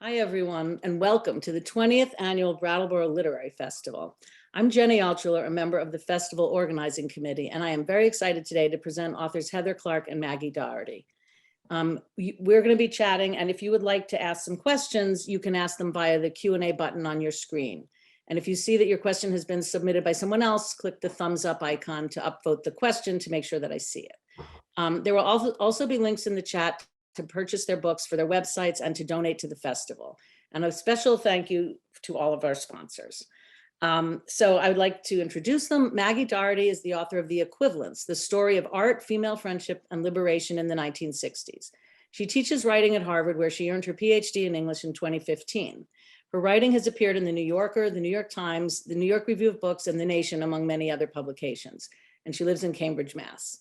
Hi, everyone, and welcome to the 20th Annual Brattleboro Literary Festival. I'm Jenny Altschuler, a member of the Festival Organizing Committee, and I am very excited today to present authors Heather Clark and Maggie Doherty. We're going to be chatting, and if you would like to ask some questions, you can ask them via the Q&A button on your screen. And if you see that your question has been submitted by someone else, click the thumbs up icon to upvote the question to make sure that I see it. There will also be links in the chat to purchase their books for their websites and to donate to the festival. And a special thank you to all of our sponsors. So I would like to introduce them. Maggie Doherty is the author of The Equivalents, the story of art, female friendship, and liberation in the 1960s. She teaches writing at Harvard, where she earned her PhD in English in 2015. Her writing has appeared in The New Yorker, The New York Times, The New York Review of Books, and The Nation, among many other publications. And she lives in Cambridge, Mass.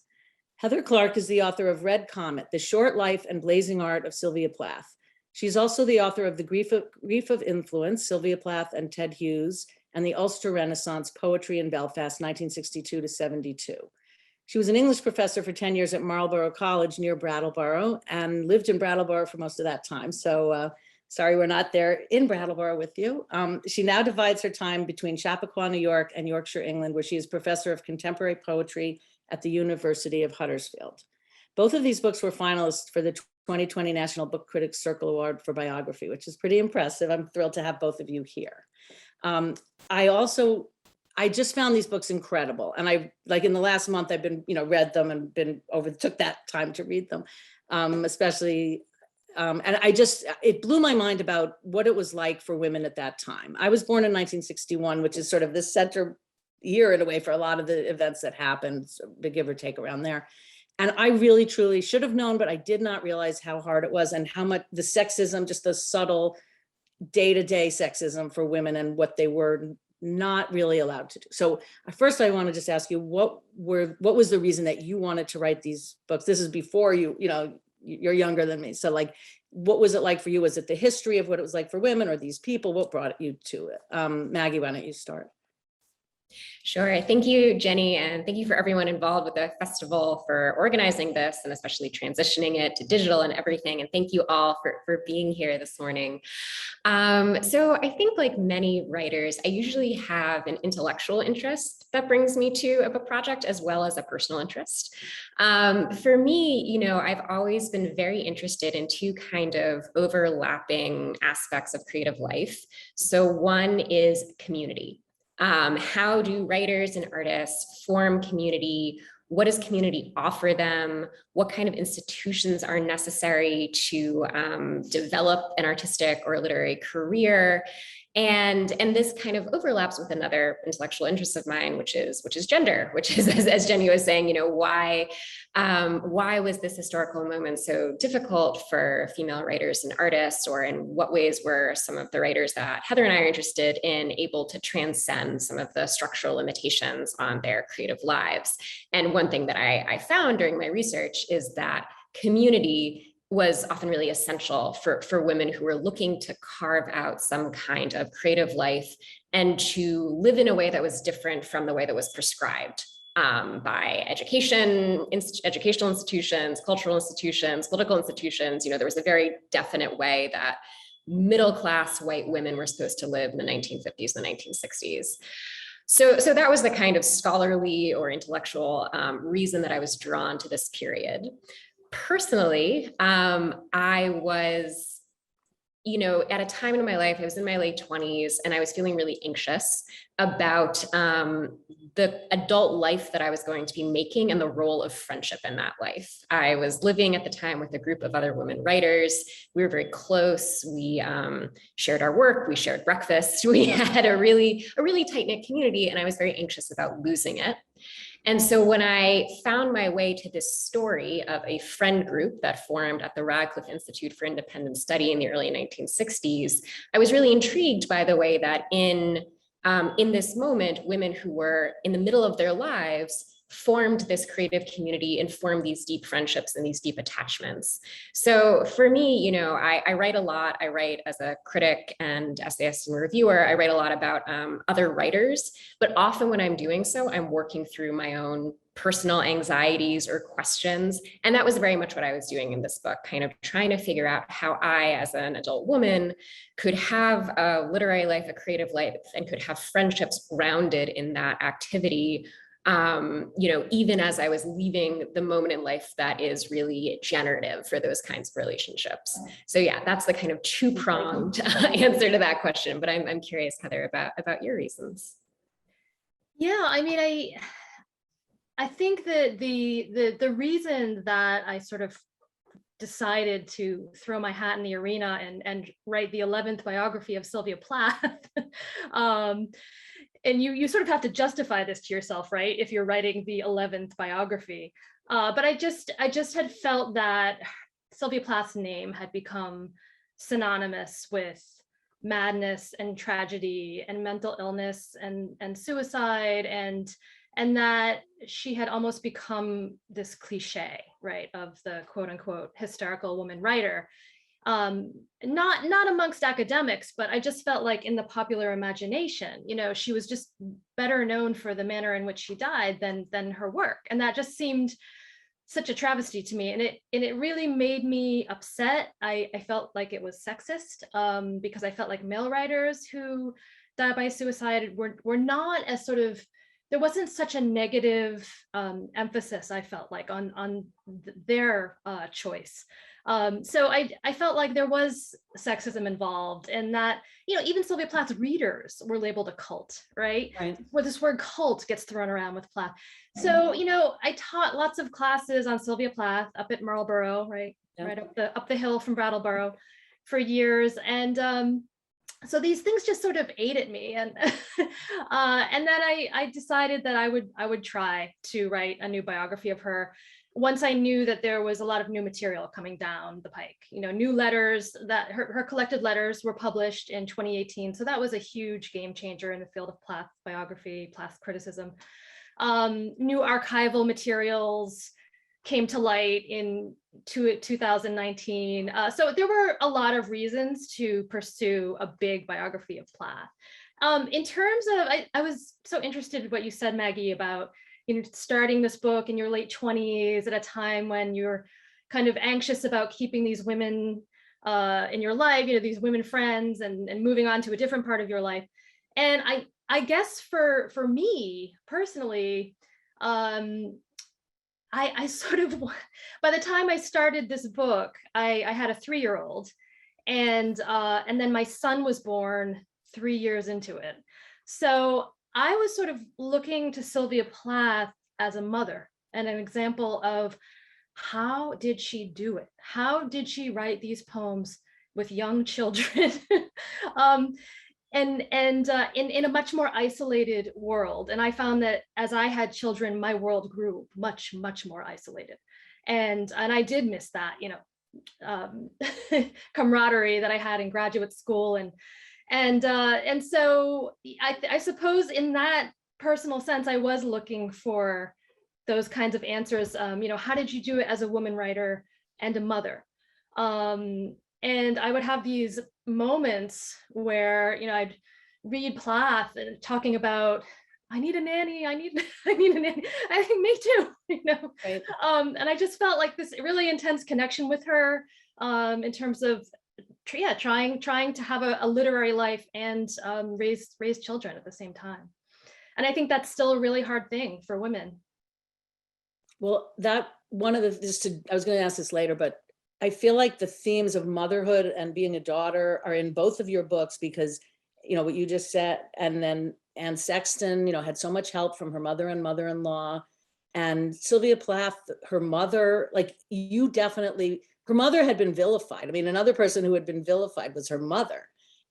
Heather Clark is the author of Red Comet, The Short Life and Blazing Art of Sylvia Plath. She's also the author of The Grief of Influence, Sylvia Plath and Ted Hughes, and the Ulster Renaissance, Poetry in Belfast, 1962 to 72. She was an English professor for 10 years at Marlborough College near Brattleboro and lived in Brattleboro for most of that time. So sorry we're not there in Brattleboro with you. She now divides her time between Chappaqua, New York and Yorkshire, England, where she is professor of contemporary poetry at the University of Huddersfield. Both of these books were finalists for the 2020 National Book Critics Circle Award for Biography, which is pretty impressive. I'm thrilled to have both of you here. I just found these books incredible. And in the last month, I've been, read them and took that time to read them, especially. And it blew my mind about what it was like for women at that time. I was born in 1961, which is sort of the center year in a way for a lot of the events that happened, so give or take around there. And I really, truly should have known, but I did not realize how hard it was and how much the sexism, just the subtle day-to-day sexism for women and what they were not really allowed to do. So first I want to just ask you, what was the reason that you wanted to write these books? This is before you're younger than me. So what was it like for you? Was it the history of what it was like for women or these people? What brought you to it? Maggie, why don't you start? Sure. Thank you, Jenny, and thank you for everyone involved with the festival for organizing this and especially transitioning it to digital and everything. And thank you all for being here this morning. So I think like many writers, I usually have an intellectual interest that brings me to a book project as well as a personal interest. For me, I've always been very interested in two kind of overlapping aspects of creative life. So one is community. How do writers and artists form community? What does community offer them? What kind of institutions are necessary to develop an artistic or literary career? And this kind of overlaps with another intellectual interest of mine, which is gender, which is, as Jenny was saying, why was this historical moment so difficult for female writers and artists, or in what ways were some of the writers that Heather and I are interested in able to transcend some of the structural limitations on their creative lives? And one thing that I found during my research is that community was often really essential for women who were looking to carve out some kind of creative life and to live in a way that was different from the way that was prescribed by educational institutions, cultural institutions, political institutions. There was a very definite way that middle-class white women were supposed to live in the 1950s and the 1960s. So that was the kind of scholarly or intellectual reason that I was drawn to this period. Personally, I was, at a time in my life, I was in my late 20s, and I was feeling really anxious about the adult life that I was going to be making and the role of friendship in that life. I was living at the time with a group of other women writers. We were very close. We shared our work. We shared breakfast. We had a really tight-knit community, and I was very anxious about losing it. And so when I found my way to this story of a friend group that formed at the Radcliffe Institute for Independent Study in the early 1960s, I was really intrigued by the way that in this moment, women who were in the middle of their lives formed this creative community and formed these deep friendships and these deep attachments. So for me, I write a lot. I write as a critic and essayist and reviewer. I write a lot about other writers, but often when I'm doing so, I'm working through my own personal anxieties or questions. And that was very much what I was doing in this book, kind of trying to figure out how I, as an adult woman, could have a literary life, a creative life, and could have friendships grounded in that activity. Even as I was leaving the moment in life that is really generative for those kinds of relationships. So yeah, that's the kind of two-pronged answer to that question. But I'm curious, Heather, about your reasons. Yeah, I mean, I think that the reason that I sort of decided to throw my hat in the arena and write the 11th biography of Sylvia Plath, and you sort of have to justify this to yourself, right? If you're writing the 11th biography. But I just had felt that Sylvia Plath's name had become synonymous with madness and tragedy and mental illness and suicide, and that she had almost become this cliche, right, of the quote unquote hysterical woman writer. Not amongst academics, but I just felt like in the popular imagination, she was just better known for the manner in which she died than her work. And that just seemed such a travesty to me. And it really made me upset. I felt like it was sexist, because I felt like male writers who died by suicide were not as sort of, there wasn't such a negative emphasis, I felt like, on their choice. So I felt like there was sexism involved, and that, even Sylvia Plath's readers were labeled a cult, right? Where this word cult gets thrown around with Plath. So, I taught lots of classes on Sylvia Plath up at Marlborough, right? Yep. Right up the hill from Brattleboro for years. And so these things just sort of ate at me, and and then I decided that I would try to write a new biography of her once I knew that there was a lot of new material coming down the pike. New letters, that her collected letters were published in 2018, so that was a huge game changer in the field of Plath biography, Plath criticism. New archival materials came to light in 2019. So there were a lot of reasons to pursue a big biography of Plath. In terms of, I was so interested in what you said, Maggie, about starting this book in your late 20s at a time when you're kind of anxious about keeping these women in your life, these women friends, and moving on to a different part of your life. And I guess for me personally, I sort of, by the time I started this book, I had a 3-year-old, and then my son was born 3 years into it. So I was sort of looking to Sylvia Plath as a mother and an example of how did she do it? How did she write these poems with young children? And in a much more isolated world. And I found that as I had children, my world grew much, much more isolated. And I did miss that, camaraderie that I had in graduate school. And so I suppose in that personal sense, I was looking for those kinds of answers. How did you do it as a woman writer and a mother? And I would have these moments where, I'd read Plath and talking about, I need a nanny, I need a nanny. I think me too, Right. And I just felt like this really intense connection with her, in terms of, trying to have a literary life and raise children at the same time. And I think that's still a really hard thing for women. Well, I was going to ask this later, but I feel like the themes of motherhood and being a daughter are in both of your books, because, what you just said, and then Anne Sexton, had so much help from her mother and mother-in-law, and Sylvia Plath, her mother, her mother had been vilified. I mean, another person who had been vilified was her mother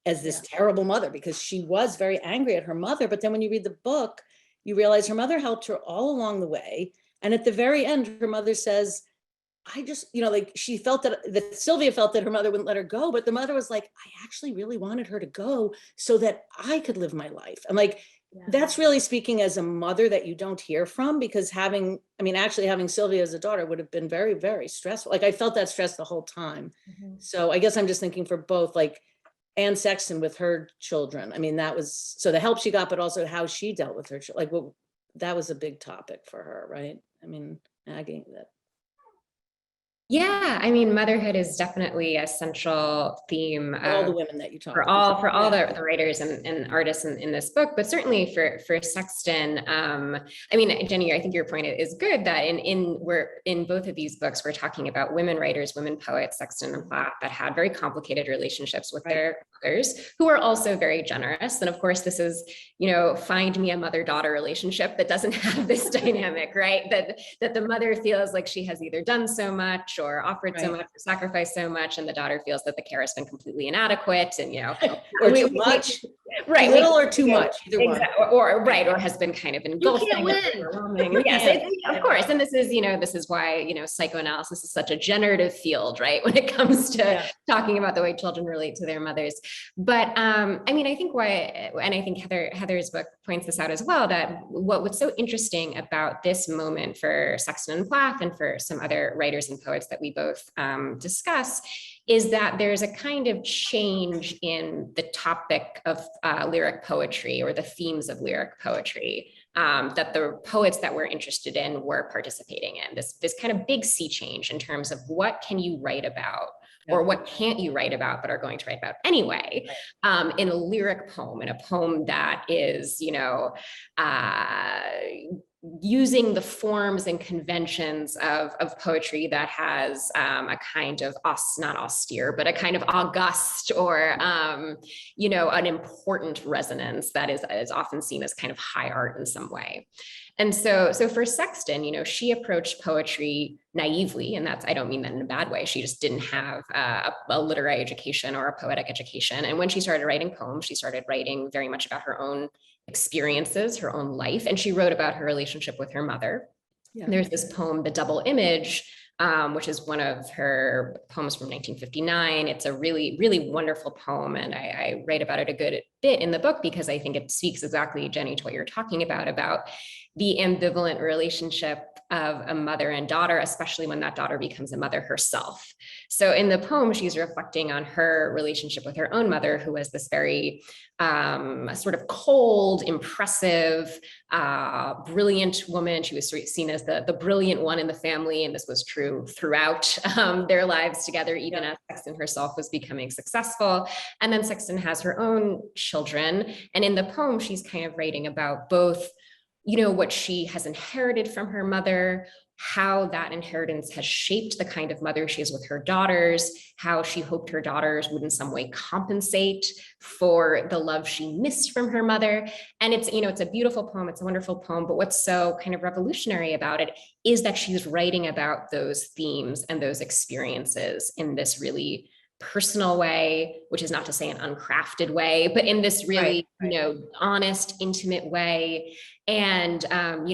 as this terrible mother, because she was very angry at her mother. But then when you read the book, you realize her mother helped her all along the way. And at the very end, her mother says, I just, she felt that Sylvia felt that her mother wouldn't let her go, but the mother was like, I actually really wanted her to go so that I could live my life. And that's really speaking as a mother that you don't hear from, because having Sylvia as a daughter would have been very, very stressful. I felt that stress the whole time. Mm-hmm. So I guess I'm just thinking for both, Anne Sexton with her children. I mean, that was, so the help she got, but also how she dealt with her children. that was a big topic for her, right? I mean, Maggie, that. Yeah, I mean, motherhood is definitely a central theme All the women that you talked for about. all the writers and artists in this book, but certainly for Sexton. I mean, Jenny, I think your point is good that in both of these books, we're talking about women writers, women poets, Sexton and Plath, that had very complicated relationships with their mothers, who are also very generous. And of course, this is, find me a mother-daughter relationship that doesn't have this dynamic, right? That the mother feels like she has either done so much or offered so much or sacrificed so much, and the daughter feels that the care has been completely inadequate, and or too much, right? Little or too much, either one. Or has been kind of engulfing, overwhelming. Yes, of course. And this is why psychoanalysis is such a generative field, right? When it comes to talking about the way children relate to their mothers. But I mean, I think and I think Heather's book points this out as well, that what's so interesting about this moment for Sexton and Plath and for some other writers and poets that we both discuss is that there's a kind of change in the topic of lyric poetry, or the themes of lyric poetry, that the poets that we're interested in were participating in. This kind of big sea change in terms of what can you write about, or what can't you write about but are going to write about anyway, in a lyric poem, in a poem that is, using the forms and conventions of poetry that has a kind of, not austere, but a kind of august or, an important resonance that is often seen as kind of high art in some way. And so for Sexton, she approached poetry naively, and I don't mean that in a bad way. She just didn't have a literary education or a poetic education. And when she started writing poems, she started writing very much about her own experiences, her own life. And she wrote about her relationship with her mother. There's this poem, The Double Image, which is one of her poems from 1959. It's a really, really wonderful poem. And I write about it a good bit in the book because I think it speaks exactly, Jenny, to what you're talking about the ambivalent relationship of a mother and daughter, especially when that daughter becomes a mother herself. So in the poem, she's reflecting on her relationship with her own mother, who was this very sort of cold, impressive, brilliant woman. She was seen as the brilliant one in the family, and this was true throughout their lives together, even as Sexton herself was becoming successful. And then Sexton has her own children, and in the poem, she's kind of writing about both what she has inherited from her mother, how that inheritance has shaped the kind of mother she is with her daughters, how she hoped her daughters would in some way compensate for the love she missed from her mother. And it's a beautiful poem, it's a wonderful poem, but what's so kind of revolutionary about it is that she's writing about those themes and those experiences in this really personal way, which is not to say an uncrafted way, but in this really, honest, intimate way. And,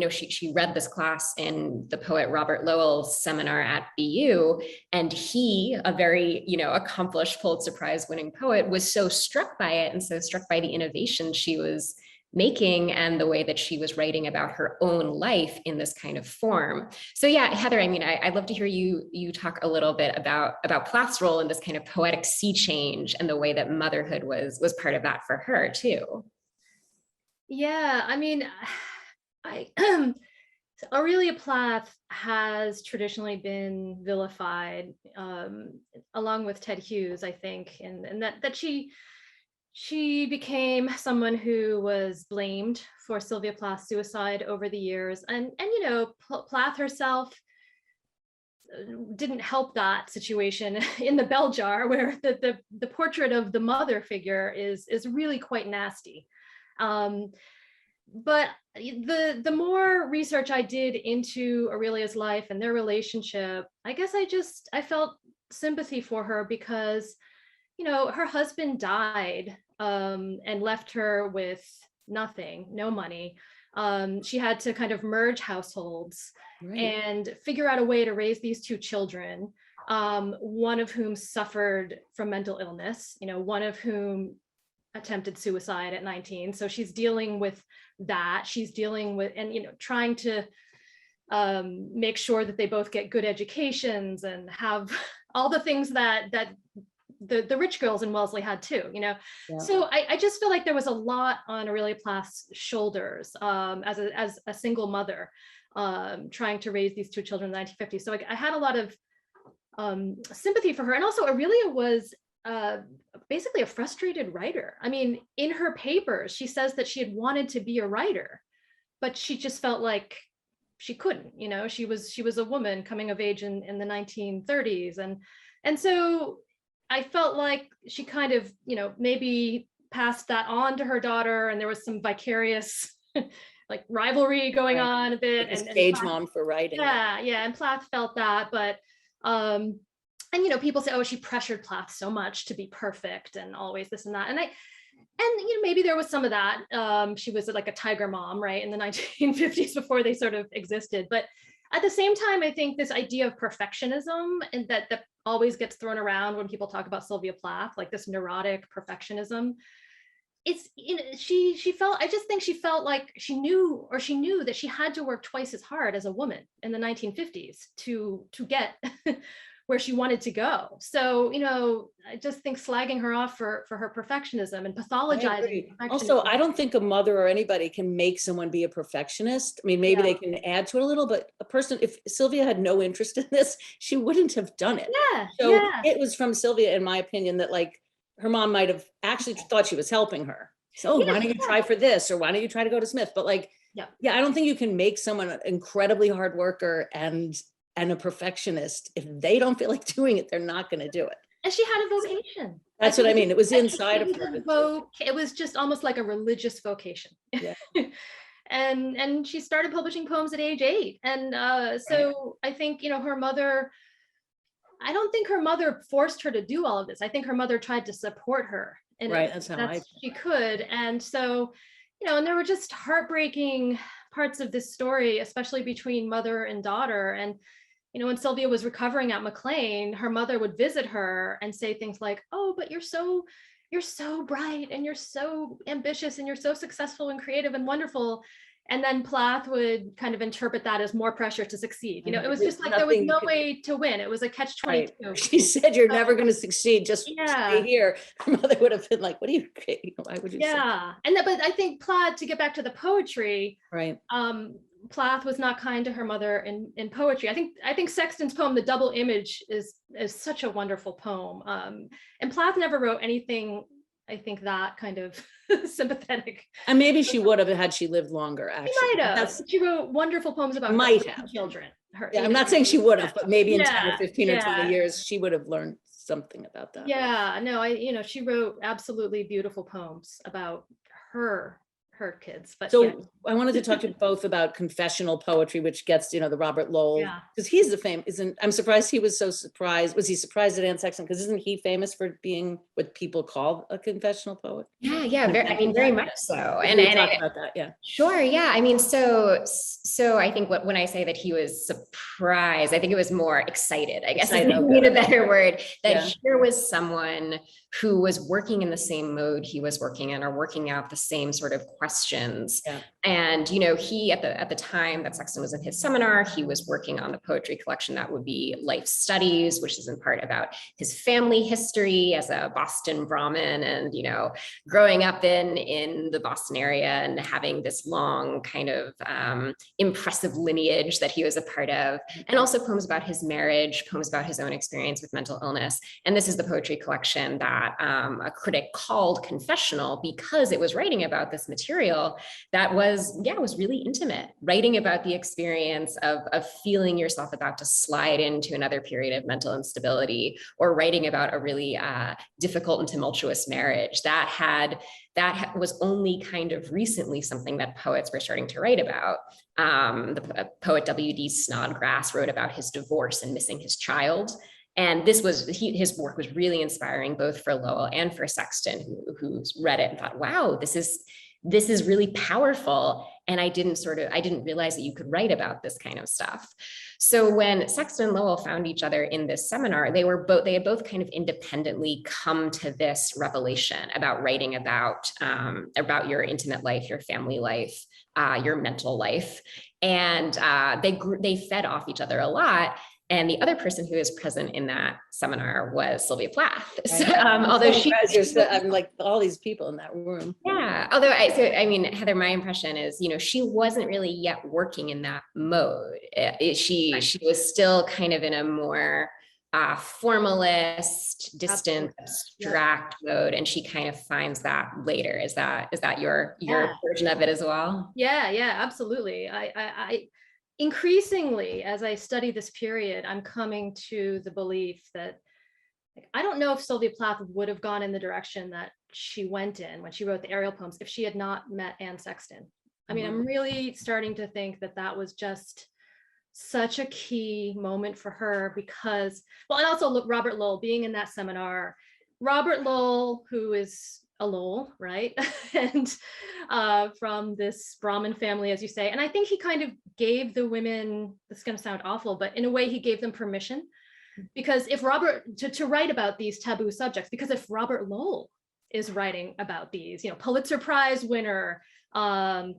she read this class in the poet Robert Lowell's seminar at BU, and he, a very, accomplished Pulitzer Prize winning poet, was so struck by it and so struck by the innovation she was making and the way that she was writing about her own life in this kind of form. So yeah, Heather, I mean, I'd love to hear you talk a little bit about Plath's role in this kind of poetic sea change and the way that motherhood was part of that for her too. Yeah, I mean, Aurelia Plath has traditionally been vilified, along with Ted Hughes, I think, and that she became someone who was blamed for Sylvia Plath's suicide over the years, and Plath herself didn't help that situation in the bell jar, where the portrait of the mother figure is really quite nasty. But the more research I did into Aurelia's life and their relationship, I guess I felt sympathy for her because, her husband died and left her with nothing, no money. She had to kind of merge households and figure out a way to raise these two children, one of whom suffered from mental illness, one of whom attempted suicide at 19. So she's dealing with that. She's dealing with, and trying to make sure that they both get good educations and have all the things that the rich girls in Wellesley had too, you know. Yeah. So I just feel like there was a lot on Aurelia Plath's shoulders as a single mother trying to raise these two children in the 1950s. So I had a lot of sympathy for her. And also Aurelia was basically a frustrated writer. I mean, in her papers, she says that she had wanted to be a writer, but she just felt like she couldn't, you know. She was a woman coming of age in the 1930s. And so I felt like she kind of, you know, maybe passed that on to her daughter, and there was some vicarious like rivalry going on a bit. Like and stage Plath, mom for writing. yeah, and Plath felt that, but and you know, people say, oh, she pressured Plath so much to be perfect and always this and that. And you know, maybe there was some of that. She was like a tiger mom, right, in the 1950s before they sort of existed. But at the same time, I think this idea of perfectionism, and that always gets thrown around when people talk about Sylvia Plath, like this neurotic perfectionism. It's, you know, she felt, I just think she felt like she knew that she had to work twice as hard as a woman in the 1950s to get where she wanted to go. So, you know, I just think slagging her off for her perfectionism and pathologizing perfectionism. Also, I don't think a mother or anybody can make someone be a perfectionist. I mean, maybe they can add to it a little, but a person, if Sylvia had no interest in this, she wouldn't have done it. Yeah, So yeah. it was from Sylvia, in my opinion, that like her mom might have actually thought she was helping her. So, oh, Yeah, why don't you try for this? Or why don't you try to go to Smith? But like, Yeah. I don't think you can make someone an incredibly hard worker and a perfectionist. If they don't feel like doing it, they're not going to do it. And she had a vocation. That's what I mean. It was inside of her. It was just almost like a religious vocation. Yeah. and she started publishing poems at age 8. And so I think, you know, her mother, I don't think her mother forced her to do all of this. I think her mother tried to support her. And that's how she could. And so, you know, and there were just heartbreaking parts of this story, especially between mother and daughter. And you know, when Sylvia was recovering at McLean, her mother would visit her and say things like, oh, but you're so bright and you're so ambitious and you're so successful and creative and wonderful. And then Plath would kind of interpret that as more pressure to succeed. You know, it was just like there was no way to win. It was a catch-22. Right. She said, you're never going to succeed. Just stay here. Her mother would have been like, what do you, why would you say that? And but I think Plath, to get back to the poetry, right. Plath was not kind to her mother in poetry. I think Sexton's poem, The Double Image, is such a wonderful poem. And Plath never wrote anything, I think, that kind of sympathetic. And maybe she would have had she lived longer, actually. She might have. She wrote wonderful poems about children. I'm not saying she would have, but maybe in 10 or 15 or 20 years, she would have learned something about that. Yeah, no, you know, she wrote absolutely beautiful poems about her kids. But so I wanted to talk to you both about confessional poetry, which gets, you know, the Robert Lowell, because he's the famous, I'm surprised he was so surprised. Was he surprised at Anne Sexton? Because isn't he famous for being what people call a confessional poet? Yeah, very much so. And talk about that, Sure, yeah. I mean, so I think when I say that he was surprised, I think it was more excited, I guess, is a better word, that here was someone who was working in the same mode he was working in, or working out the same sort of questions. And, you know, he, at the time that Sexton was in his seminar, he was working on the poetry collection that would be Life Studies, which is in part about his family history as a Boston Brahmin, and, you know, growing up in the Boston area and having this long kind of impressive lineage that he was a part of, and also poems about his marriage, poems about his own experience with mental illness. And this is the poetry collection that a critic called Confessional, because it was writing about this material that was really intimate, writing about the experience of feeling yourself about to slide into another period of mental instability, or writing about a really difficult and tumultuous marriage that was only kind of recently something that poets were starting to write about. The poet W.D. Snodgrass wrote about his divorce and missing his child. And this was, his work was really inspiring, both for Lowell and for Sexton, who read it and thought, wow, this is really powerful. And I didn't realize that you could write about this kind of stuff. So when Sexton and Lowell found each other in this seminar, they had both kind of independently come to this revelation about writing about your intimate life, your family life, your mental life. And they fed off each other a lot. And the other person who was present in that seminar was Sylvia Plath. So, Right. although I'm like all these people in that room. yeah, although I mean, Heather, my impression is, she wasn't really yet working in that mode. She was still kind of in a more formalist, distant, abstract mode, and she kind of finds that later. Is that your version of it as well? Yeah, absolutely. I increasingly, as I study this period, I'm coming to the belief that I don't know if Sylvia Plath would have gone in the direction that she went in when she wrote the Ariel poems if she had not met Anne Sexton. I mean, I'm really starting to think that that was just such a key moment for her because, well, and also look, Robert Lowell being in that seminar, Robert Lowell, who is a Lowell, right? And from this Brahmin family, as you say. And I think he kind of gave the women, this is going to sound awful, but in a way he gave them permission. Because if Robert, to write about these taboo subjects, because if Robert Lowell is writing about these, Pulitzer Prize winner, I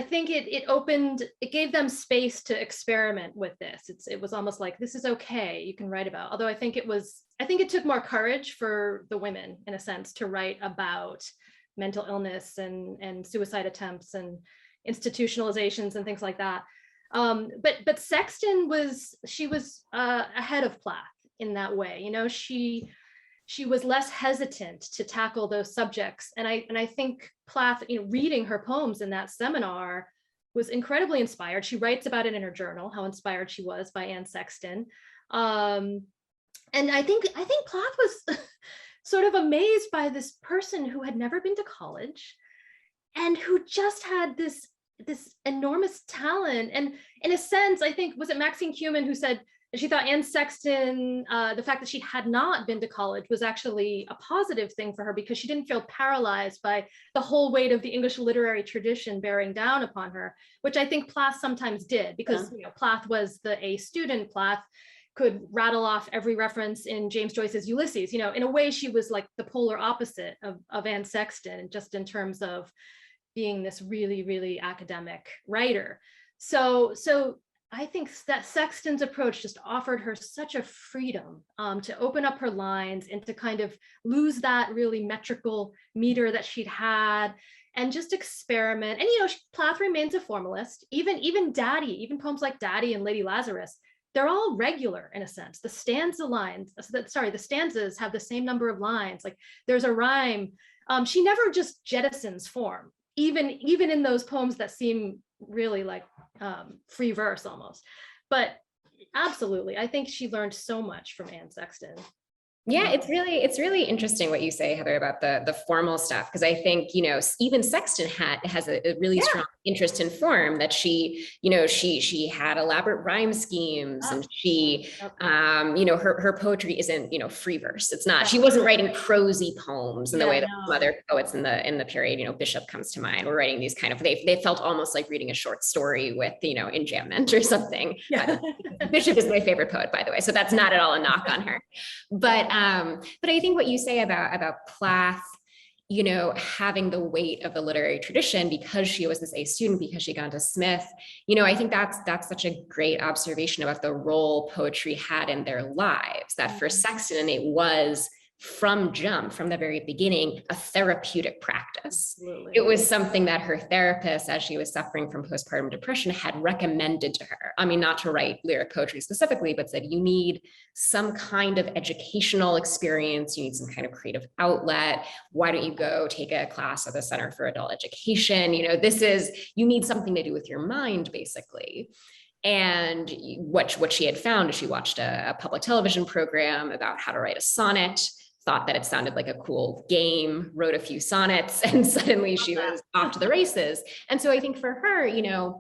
think it gave them space to experiment with this. It was almost like, this is okay, you can write about. Although I think it took more courage for the women, in a sense, to write about mental illness and suicide attempts and institutionalizations and things like that. But Sexton was ahead of Plath in that way. She was less hesitant to tackle those subjects, and I think Plath, reading her poems in that seminar was incredibly inspired. She writes about it in her journal, how inspired she was by Anne Sexton, and I think Plath was sort of amazed by this person who had never been to college and who just had this enormous talent. And in a sense, I think, was it Maxine Kumin who said she thought Anne Sexton, the fact that she had not been to college was actually a positive thing for her because she didn't feel paralyzed by the whole weight of the English literary tradition bearing down upon her, which I think Plath sometimes did because Plath was the A student. Plath could rattle off every reference in James Joyce's Ulysses. In a way, she was like the polar opposite of Anne Sexton, just in terms of being this really, really academic writer. So I think that Sexton's approach just offered her such a freedom to open up her lines and to kind of lose that really metrical meter that she'd had and just experiment. And, Plath remains a formalist. Even Daddy, even poems like Daddy and Lady Lazarus, they're all regular in a sense. The stanzas have the same number of lines. Like there's a rhyme. She never just jettisons form, even in those poems that seem really like free verse almost. But absolutely, I think she learned so much from Anne Sexton. Yeah, it's really interesting what you say, Heather, about the formal stuff, because I think, even Sexton has a really strong interest in form, that she had elaborate rhyme schemes, and she, her poetry isn't, free verse. It's not, she wasn't writing prosy poems in the way that some other poets in the period, Bishop comes to mind, were writing these kind of, they felt almost like reading a short story with, enjambment or something. Yeah. Bishop is my favorite poet, by the way, so that's not at all a knock on her. But I think what you say about Plath, having the weight of the literary tradition because she was this A student, because she'd gone to Smith, I think that's such a great observation about the role poetry had in their lives, that for Sexton, it was from the very beginning, a therapeutic practice. Absolutely. It was something that her therapist, as she was suffering from postpartum depression, had recommended to her. I mean, not to write lyric poetry specifically, but said, you need some kind of educational experience. You need some kind of creative outlet. Why don't you go take a class at the Center for Adult Education? You need something to do with your mind, basically. And what she had found is she watched a public television program about how to write a sonnet, thought that it sounded like a cool game, wrote a few sonnets, and suddenly she was off to the races. And so I think for her,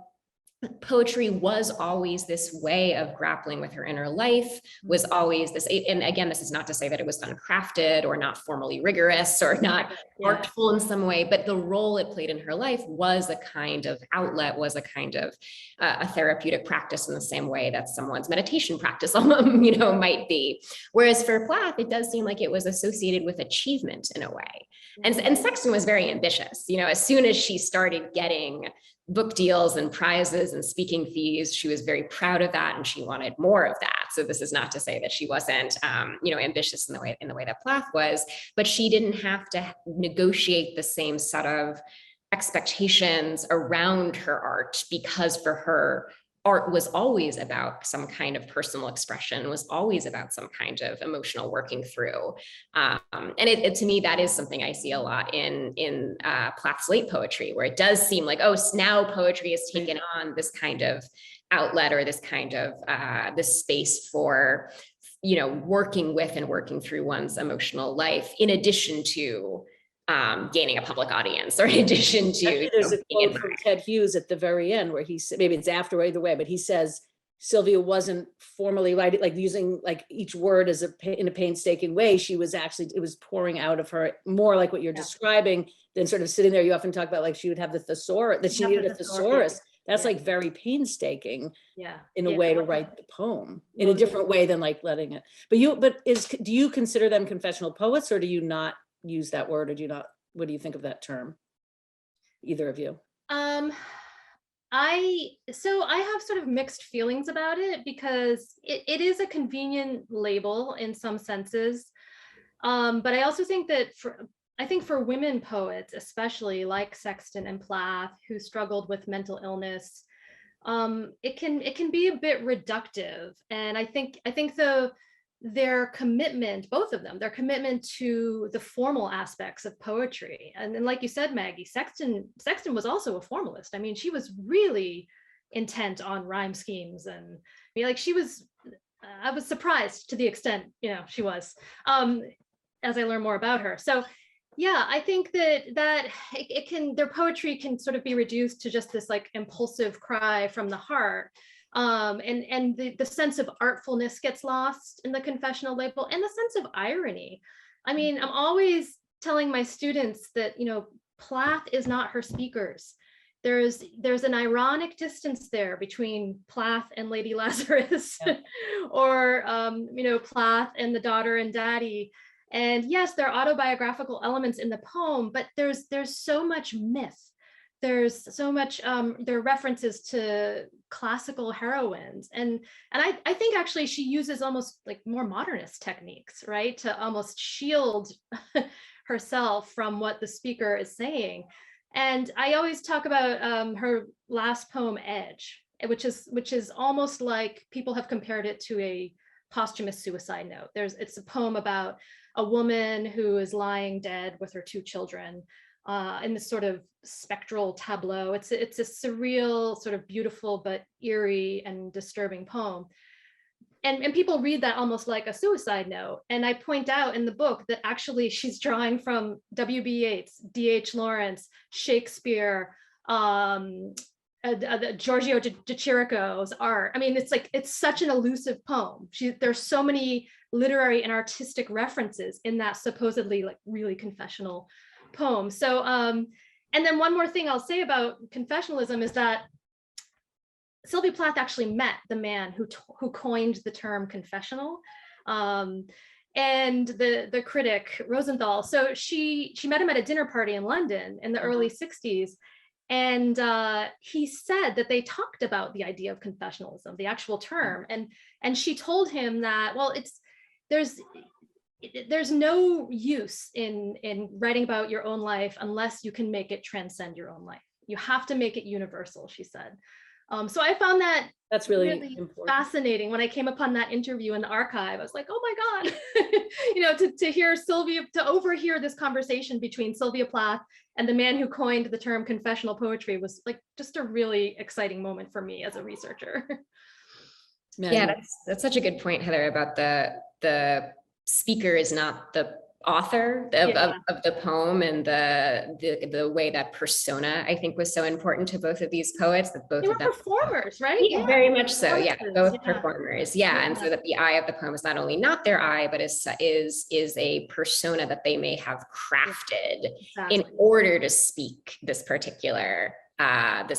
poetry was always this way of grappling with her inner life, was always this, and again, this is not to say that it was uncrafted or not formally rigorous or not artful in some way, but the role it played in her life was a kind of outlet, was a kind of a therapeutic practice in the same way that someone's meditation practice, might be. Whereas for Plath, it does seem like it was associated with achievement in a way. And Sexton was very ambitious. As soon as she started getting book deals and prizes and speaking fees. She was very proud of that, and she wanted more of that. So this is not to say that she wasn't, ambitious in the way that Plath was, but she didn't have to negotiate the same set of expectations around her art, because for her, art was always about some kind of personal expression, was always about some kind of emotional working through. And to me, that is something I see a lot in Plath's late poetry, where it does seem like, oh, now poetry has taken on this kind of outlet, or this kind of this space for, working with and working through one's emotional life, in addition to gaining a public audience, or in addition to. Actually, there's a quote from Ted Hughes at the very end where he said, maybe it's after or either way, but he says Sylvia wasn't formally writing, like using like each word as in a painstaking way. She was actually, it was pouring out of her, more like what you're describing than sort of sitting there. You often talk about like she would have the thesaurus, that she needed a thesaurus. That's like very painstaking in a way to write the poem in a different way than like letting it. But do you consider them confessional poets, or do you not use that word, or do you not? What do you think of that term? Either of you? I have sort of mixed feelings about it, because it is a convenient label in some senses. But I also think that for women poets, especially like Sexton and Plath, who struggled with mental illness, it can be a bit reductive. And I think their commitment, both of them, their commitment to the formal aspects of poetry. And then, like you said, Maggie, Sexton was also a formalist. I mean, she was really intent on rhyme schemes, and I was surprised to the extent, she was, as I learned more about her. So yeah, I think that their poetry can sort of be reduced to just this like impulsive cry from the heart. And the sense of artfulness gets lost in the confessional label, and the sense of irony. I mean, I'm always telling my students that, Plath is not her speakers. There's an ironic distance there between Plath and Lady Lazarus, or, Plath and the daughter and daddy. And yes, there are autobiographical elements in the poem, but there's so much myth. There's so much, there are references to classical heroines. And I think actually she uses almost like more modernist techniques, right? To almost shield herself from what the speaker is saying. And I always talk about her last poem, Edge, which is almost like people have compared it to a posthumous suicide note. It's a poem about a woman who is lying dead with her 2 children. In this sort of spectral tableau. It's a surreal, sort of beautiful, but eerie and disturbing poem. And people read that almost like a suicide note. And I point out in the book that actually she's drawing from W.B. Yeats, D.H. Lawrence, Shakespeare, Giorgio de Chirico's art. I mean, it's such an elusive poem. There's so many literary and artistic references in that supposedly like really confessional poem. So, and then one more thing I'll say about confessionalism is that Sylvia Plath actually met the man who coined the term confessional, and the critic Rosenthal. So she met him at a dinner party in London in the early 60s. And he said that they talked about the idea of confessionalism, the actual term. And she told him that, well, there's no use in writing about your own life unless you can make it transcend your own life. You have to make it universal, she said. So I found that's really fascinating. When I came upon that interview in the archive, I was like, oh my God, to hear Sylvia, to overhear this conversation between Sylvia Plath and the man who coined the term confessional poetry was like just a really exciting moment for me as a researcher. Yeah, that's such a good point, Heather, about the speaker is not the author of the poem, and the way that persona, I think, was so important to both of these poets, that both of them performers, right? Yeah, very much so. Yeah, both performers. Yeah. And so that the eye of the poem is not only not their eye, but is a persona that they may have crafted in order to speak this particular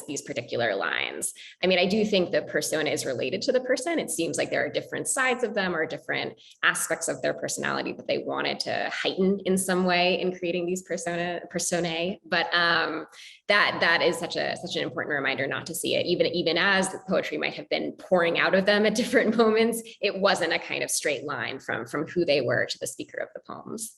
these particular lines. I mean, I do think the persona is related to the person. It seems like there are different sides of them or different aspects of their personality that they wanted to heighten in some way in creating these personae. But that is such an important reminder not to see it, even as the poetry might have been pouring out of them at different moments. It wasn't a kind of straight line from who they were to the speaker of the poems.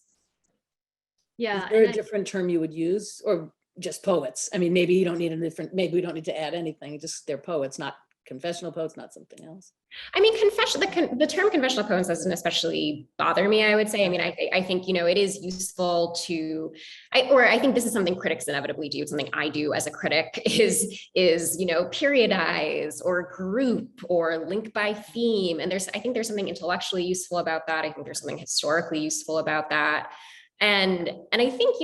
Yeah. Is there a different term you would use, or just poets? I mean, maybe you don't need maybe we don't need to add anything, just they're poets, not confessional poets, not something else. I mean, the term confessional poems doesn't especially bother me, I would say. I mean, I think, it is useful to, I think this is something critics inevitably do. It's something I do as a critic is, periodize or group or link by theme. And I think there's something intellectually useful about that. I think there's something historically useful about that. And I think,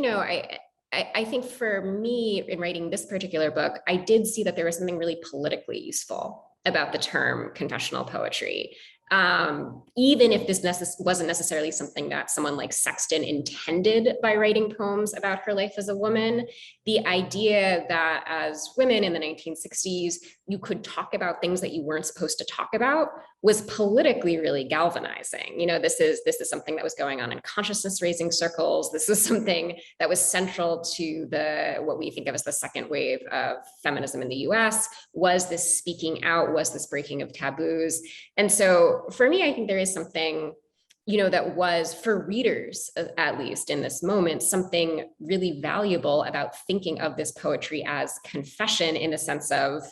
I think for me in writing this particular book, I did see that there was something really politically useful about the term confessional poetry. Even if this wasn't necessarily something that someone like Sexton intended by writing poems about her life as a woman, the idea that as women in the 1960s, you could talk about things that you weren't supposed to talk about was politically really galvanizing. This is something that was going on in consciousness raising circles. This is something that was central to what we think of as the second wave of feminism in the US, was this speaking out, was this breaking of taboos. And so for me, I think there is something, that was, for readers, at least in this moment, something really valuable about thinking of this poetry as confession in the sense of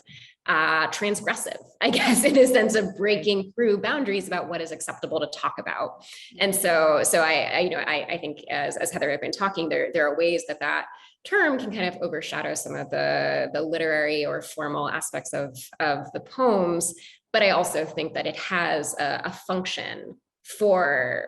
transgressive, I guess, in a sense of breaking through boundaries about what is acceptable to talk about. And so I think as Heather had been talking, there are ways that term can kind of overshadow some of the literary or formal aspects of the poems. But I also think that it has a function for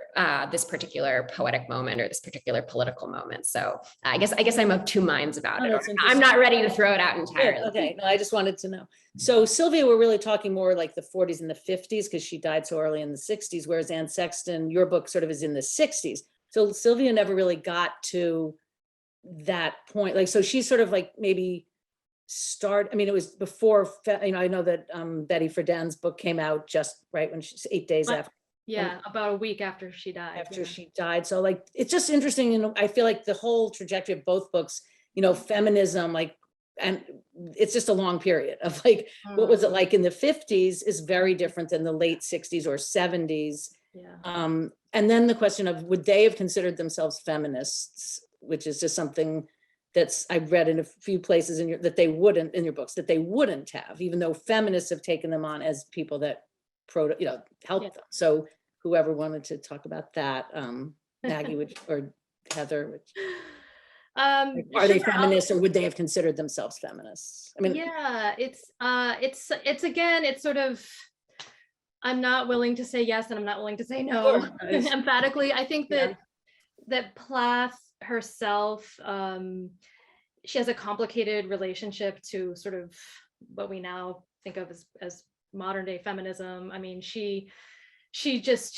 this particular poetic moment or this particular political moment. So I guess I'm of two minds about it. I'm not ready to throw it out entirely. Okay, no, I just wanted to know. So Sylvia, we're really talking more like the 40s and the 50s because she died so early in the 60s, whereas Anne Sexton, your book sort of is in the 60s. So Sylvia never really got to that point. Like, so she sort of like maybe I mean, it was before, I know that Betty Friedan's book came out just right when she's 8 days after. Yeah, about a week after she died. She died. So like, it's just interesting. I feel like the whole trajectory of both books, feminism, like, and it's just a long period of like, what was it like in the 50s is very different than the late 60s or 70s. Yeah. And then the question of, would they have considered themselves feminists, which is just something I've read in a few places that they wouldn't, in your books, that they wouldn't have, even though feminists have taken them on as people that help them. So whoever wanted to talk about that, Maggie or Heather, are they feminists, or would they have considered themselves feminists? I mean, yeah, it's again, it's sort of, I'm not willing to say yes and I'm not willing to say no emphatically. I think that Plath herself, she has a complicated relationship to sort of what we now think of as modern day feminism. I mean, she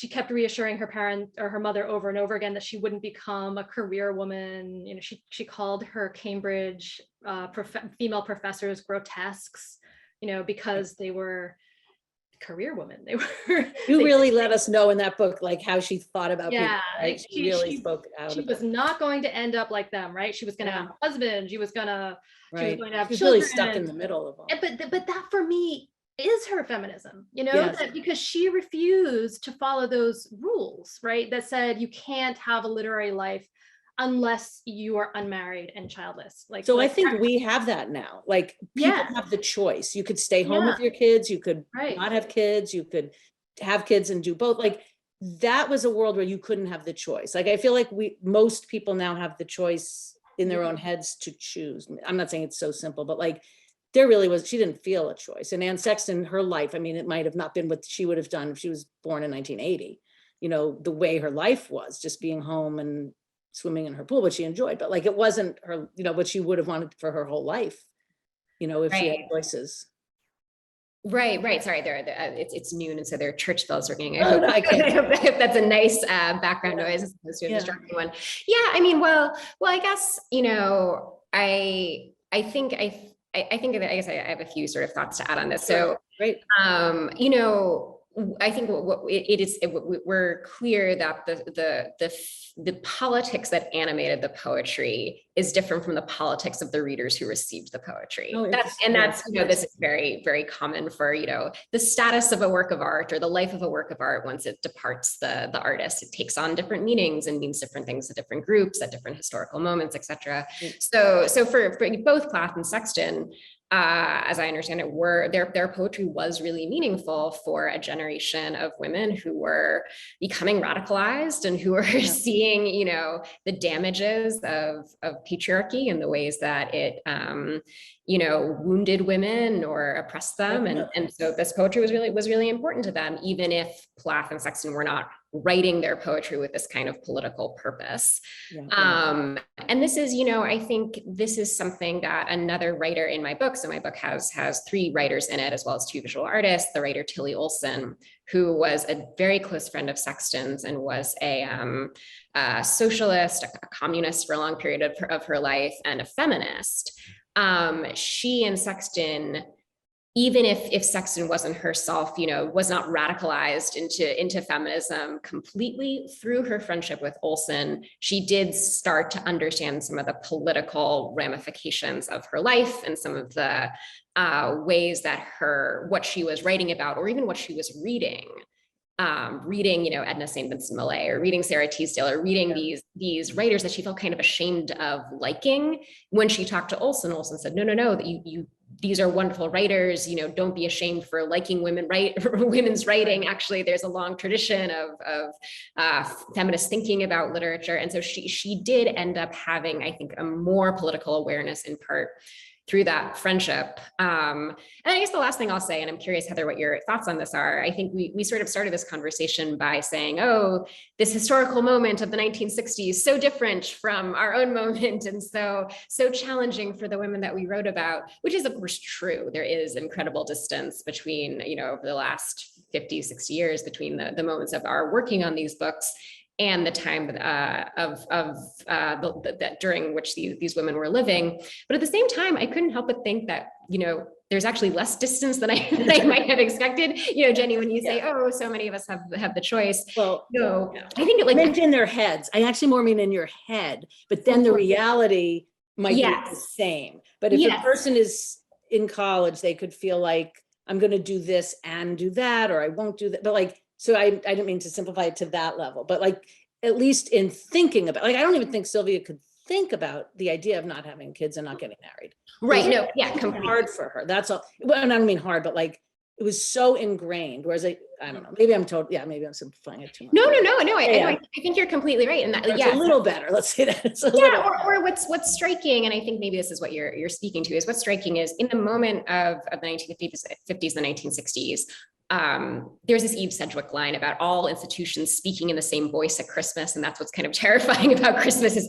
kept reassuring her parent or her mother over and over again that she wouldn't become a career woman. She called her Cambridge female professors grotesques, because they were career women. You really let us know in that book, like how she thought about people, right? Like she really spoke out. She was not going to end up like them, right? She was going to have a husband. She was going to have children. Really stuck in the middle of all. But that for me is her feminism, that because she refused to follow those rules, right? That said, you can't have a literary life unless you are unmarried and childless. I think we have that now. Like, people have the choice. You could stay home with your kids. You could not have kids. You could have kids and do both. Like, that was a world where you couldn't have the choice. Like, I feel like most people now have the choice in their own heads to choose. I'm not saying it's so simple, but like, she didn't feel a choice. And Anne Sexton, her life, I mean, it might have not been what she would have done if she was born in 1980. The way her life was, just being home and swimming in her pool, which she enjoyed, but like, it wasn't her, what she would have wanted for her whole life, if she had choices. Right. Sorry, it's noon, and so there are church bells ringing. I hope that's a nice background noise as opposed to a distracting one. Yeah, I mean, well, I guess I think I think that, I guess I have a few sort of thoughts to add on this. So, Great. you know, I think we're clear that the politics that animated the poetry is different from the politics of the readers who received the poetry. Oh, That's, you know, this is very, very common for, you know, the status of a work of art or the life of a work of art. Once it departs the artist, it takes on different meanings and means different things to different groups at different historical moments, etc. So for both Plath and Sexton, as I understand it, their poetry was really meaningful for a generation of women who were becoming radicalized and who were seeing, you know, the damages of patriarchy and the ways that it, you know, wounded women or oppressed them. And so this poetry was really important to them, even if Plath and Sexton were not writing their poetry with this kind of political purpose. And this is, you know, I think this is something that another writer in my book, so my book has 3 writers in it, as well as 2 visual artists, the writer Tilly Olson, who was a very close friend of Sexton's and was a socialist, a communist for a long period of her life, and a feminist. She and Sexton, even if Sexton wasn't herself, you know, was not radicalized into feminism completely, through her friendship with Olson, she did start to understand some of the political ramifications of her life and some of the ways that what she was writing about, or even what she was reading, you know, Edna St. Vincent Millay, or reading Sarah Teasdale, or reading these writers that she felt kind of ashamed of liking. When she talked to Olson, Olson said, no, that these are wonderful writers, you know, don't be ashamed for liking women's writing. Actually, there's a long tradition of feminist thinking about literature. And so she did end up having, I think, a more political awareness, in part through that friendship. And I guess the last thing I'll say, and I'm curious, Heather, what your thoughts on this are. I think we sort of started this conversation by saying, oh, this historical moment of the 1960s, so different from our own moment, and so challenging for the women that we wrote about, which is of course true. There is incredible distance between, you know, over the last 50, 60 years, between the moments of our working on these books and the time during which these women were living. But at the same time, I couldn't help but think that, you know, there's actually less distance than I might have expected. You know, Jenny, when you say, oh, so many of us have the choice. Well, no, I think I meant in their heads. I actually more mean in your head, but then the reality might be the same. But if a person is in college, they could feel like, I'm going to do this and do that, or I won't do that. But like, so I didn't mean to simplify it to that level, but like, at least in thinking about, like, I don't even think Sylvia could think about the idea of not having kids and not getting married. Right. No. Yeah. Completely. Hard for her. That's all. Well, and I don't mean hard, but like, it was so ingrained. Whereas I don't know, maybe I'm told, maybe I'm simplifying it too much. No. I think you're completely right. And that, it's a little better. Let's say that. It's a little or what's striking, and I think maybe this is what you're speaking to, is what's striking is in the moment of the 1950s and 1960s, there's this Eve Sedgwick line about all institutions speaking in the same voice at Christmas. And that's what's kind of terrifying about Christmas, is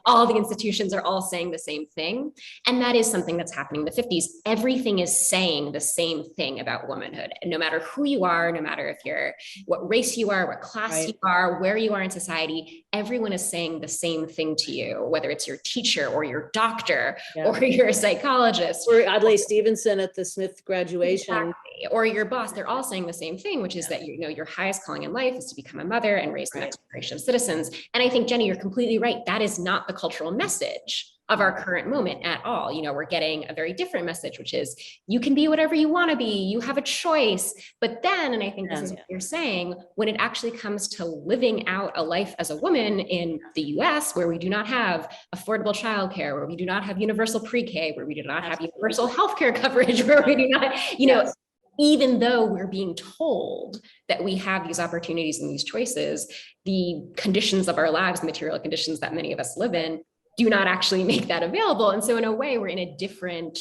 all the institutions are all saying the same thing. And that is something that's happening in the 50s. Everything is saying the same thing about womanhood. And no matter who you are, no matter if what race you are, what class you are, where you are in society, everyone is saying the same thing to you, whether it's your teacher or your doctor or your psychologist. Or Adlai Stevenson at the Smith graduation. Exactly. Or your boss. They're all saying the same thing, which is that, you know, your highest calling in life is to become a mother and raise the next generation of citizens. And I think, Jenny, you're completely right. That is not the cultural message of our current moment at all. You know, we're getting a very different message, which is you can be whatever you want to be. You have a choice. But then, and I think this is what you're saying, when it actually comes to living out a life as a woman in the US, where we do not have affordable childcare, where we do not have universal pre-K, where we do not have universal healthcare coverage, where we do not, you know, even though we're being told that we have these opportunities and these choices, the conditions of our lives, the material conditions that many of us live in, do not actually make that available. And so in a way, we're in a differently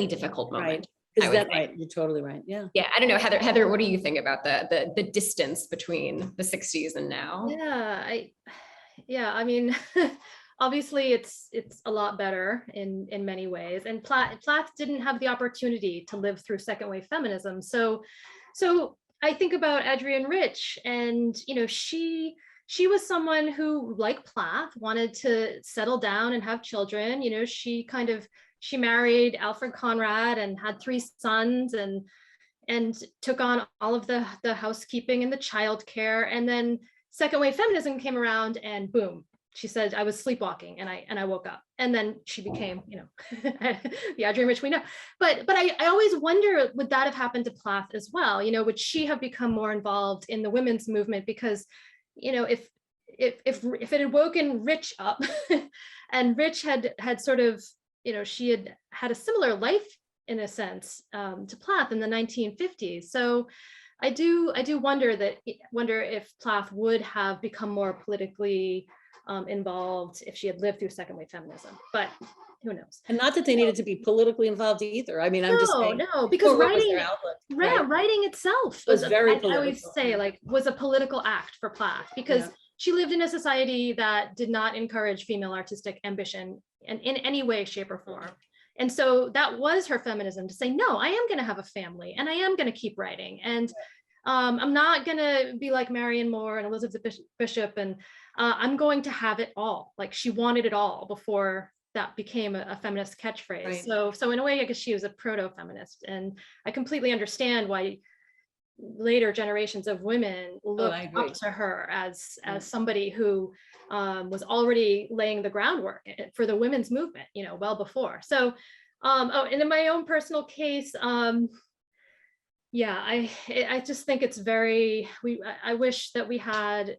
difficult moment. Is that right? You're totally right. Yeah. Yeah. I don't know, Heather, what do you think about the distance between the 60s and now? I mean, obviously it's a lot better in many ways. And Plath didn't have the opportunity to live through second wave feminism. So I think about Adrienne Rich, and, you know, she was someone who, like Plath, wanted to settle down and have children. You know, she kind of she married Alfred Conrad and had 3 sons and took on all of the housekeeping and the childcare. And then second wave feminism came around and boom, she said, I was sleepwalking and I woke up. And then she became, you know, the Audrey Rich we know. But I always wonder, would that have happened to Plath as well? You know, would she have become more involved in the women's movement? Because, you know, if it had woken Rich up and Rich had sort of, you know, she had a similar life in a sense to Plath in the 1950s. So I do wonder if Plath would have become more politically involved if she had lived through second wave feminism, but who knows? And not that they needed to be politically involved either. I mean, I'm just saying, no, because writing, right? Writing itself was very political. I always say, like, was a political act for Plath, because she lived in a society that did not encourage female artistic ambition in any way, shape, or form. And so that was her feminism, to say, no, I am going to have a family and I am going to keep writing. And I'm not going to be like Marion Moore and Elizabeth Bishop, and I'm going to have it all. Like, she wanted it all before that became a feminist catchphrase. Right. So in a way, I guess she was a proto-feminist. And I completely understand why later generations of women look up to her as somebody who was already laying the groundwork for the women's movement, you know, well before. So, and in my own personal case, yeah, I just think it's very, I wish that we had,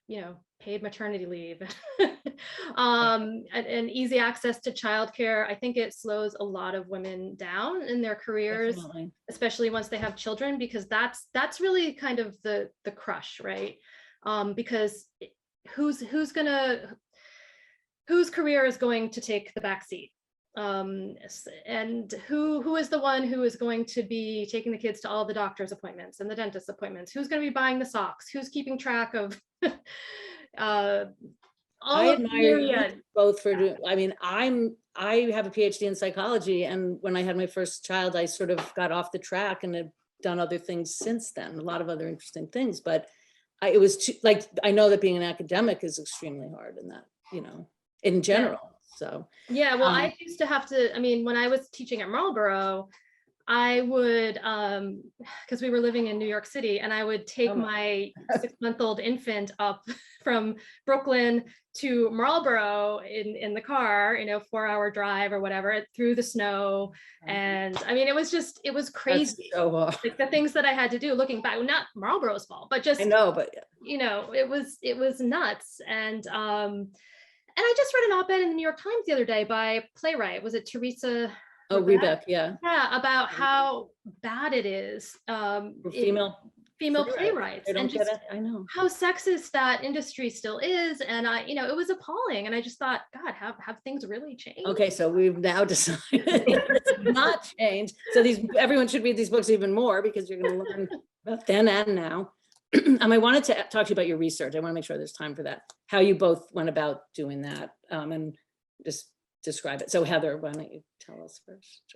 you know, paid maternity leave and easy access to childcare. I think it slows a lot of women down in their careers, definitely, especially once they have children, because that's really kind of the crush, right? Because whose career is going to take the back seat? And who is the one who is going to be taking the kids to all the doctor's appointments and the dentist appointments? Who's going to be buying the socks? Who's keeping track of I admire you both for doing, I mean, I have a PhD in psychology, and when I had my first child, I sort of got off the track and have done other things since then, a lot of other interesting things, but it was too, like, I know that being an academic is extremely hard in that, you know, in general. So yeah, well, I used to have to, I mean, when I was teaching at Marlboro, I would, because we were living in New York City, and I would take my 6-month-old infant up from Brooklyn to Marlboro in the car, you know, 4-hour drive or whatever, through the snow. And I mean, it was crazy. So like the things that I had to do, looking back, not Marlboro's fault, but just, I know, but you know, it was nuts. And I just read an op-ed in the New York Times the other day by a playwright. Was it Teresa? Oh, Rebeck, yeah. Yeah, about how bad it is female playwrights, and just I know how sexist that industry still is. And you know, it was appalling. And I just thought, God, have things really changed? Okay, so we've now decided not changed. So everyone should read these books even more, because you're going to learn about then and now. I wanted to talk to you about your research. I want to make sure there's time for that. How you both went about doing that, and just describe it. So Heather, why don't you tell us first?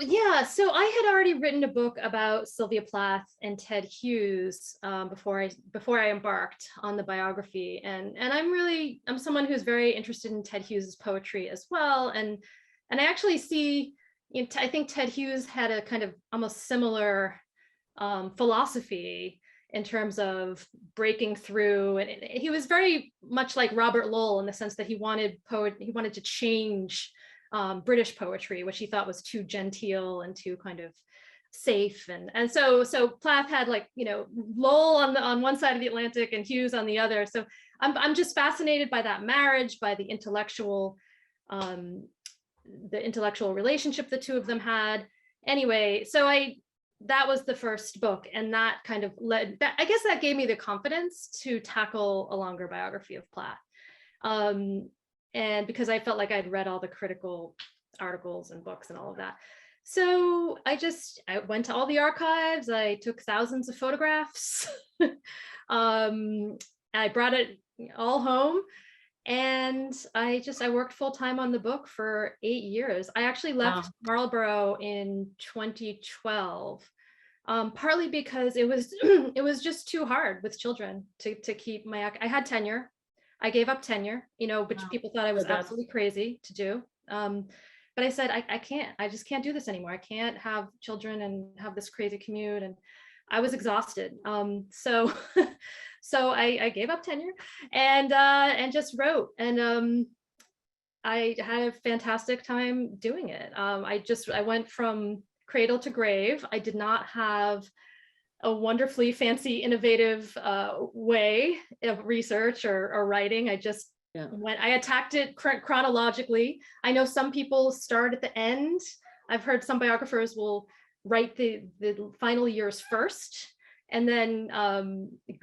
Yeah, so I had already written a book about Sylvia Plath and Ted Hughes before I embarked on the biography, and I'm someone who's very interested in Ted Hughes's poetry as well, and I actually see, you know, I think Ted Hughes had a kind of almost similar philosophy in terms of breaking through, and he was very much like Robert Lowell in the sense that he wanted to change British poetry, which he thought was too genteel and too kind of safe, and so Plath had, like, you know, Lowell on one side of the Atlantic and Hughes on the other. So I'm just fascinated by that marriage, by the intellectual relationship the two of them had. Anyway, so that was the first book, and that kind of led that, I guess that gave me the confidence to tackle a longer biography of Plath. And because I felt like I'd read all the critical articles and books and all of that. So I went to all the archives, I took thousands of photographs. I brought it all home, and I worked full time on the book for 8 years. I actually left Marlboro in 2012, partly because it was just too hard with children to keep I had tenure. I gave up tenure, you know, which people thought I was absolutely crazy to do. But I said, I just can't do this anymore. I can't have children and have this crazy commute. And I was exhausted. So, so I gave up tenure and just wrote. And I had a fantastic time doing it. I went from cradle to grave. I did not have a wonderfully fancy, innovative way of research or writing. I just I attacked it chronologically. I know some people start at the end. I've heard some biographers will write the final years first and then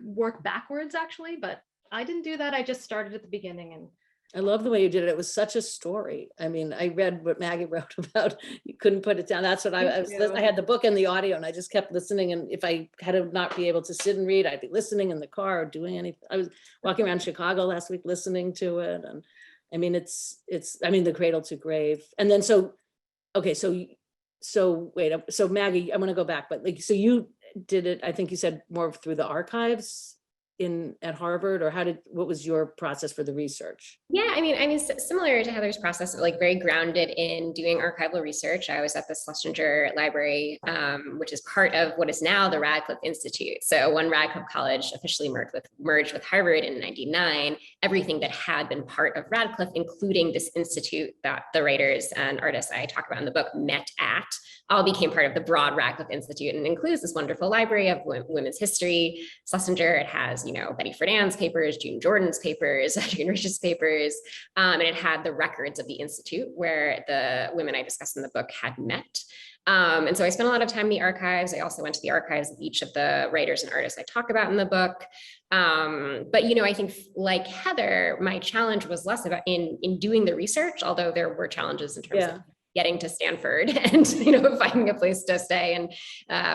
work backwards actually, but I didn't do that. I just started at the beginning. And I love the way you did it. It was such a story. I mean, I read what Maggie wrote about. You couldn't put it down. That's what I had the book and the audio, and I just kept listening. And if I had to not be able to sit and read, I'd be listening in the car or doing anything. I was walking around Chicago last week listening to it. And I mean, it's the cradle to grave. And then okay, so wait, so Maggie, I'm going to go back, but so you did it, I think you said more through the archives at Harvard, or what was your process for the research? Yeah, I mean, similar to Heather's process, like very grounded in doing archival research. I was at the Schlesinger Library, which is part of what is now the Radcliffe Institute. So when Radcliffe College officially merged with Harvard in '99, everything that had been part of Radcliffe, including this institute that the writers and artists I talk about in the book met at, all became part of the broad Radcliffe Institute, and includes this wonderful library of women's history. Schlesinger, it has, Betty Friedan's papers, June Jordan's papers, June Rich's papers, and it had the records of the Institute where the women I discussed in the book had met. And so I spent a lot of time in the archives. I also went to the archives of each of the writers and artists I talk about in the book. But, I think like Heather, my challenge was less about in doing the research, although there were challenges in terms of getting to Stanford and, finding a place to stay and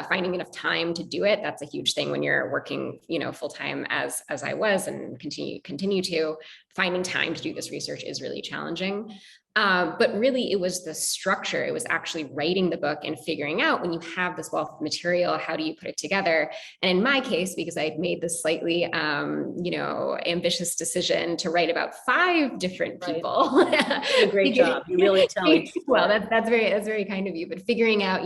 finding enough time to do it. That's a huge thing when you're working, full time as I was and continue to. Finding time to do this research is really challenging. But really it was the structure. It was actually writing the book and figuring out, when you have this wealth of material, how do you put it together? And in my case, because I'd made this slightly, ambitious decision to write about 5 different people. A great job. You really tell each. Well, that's very kind of you, but figuring out,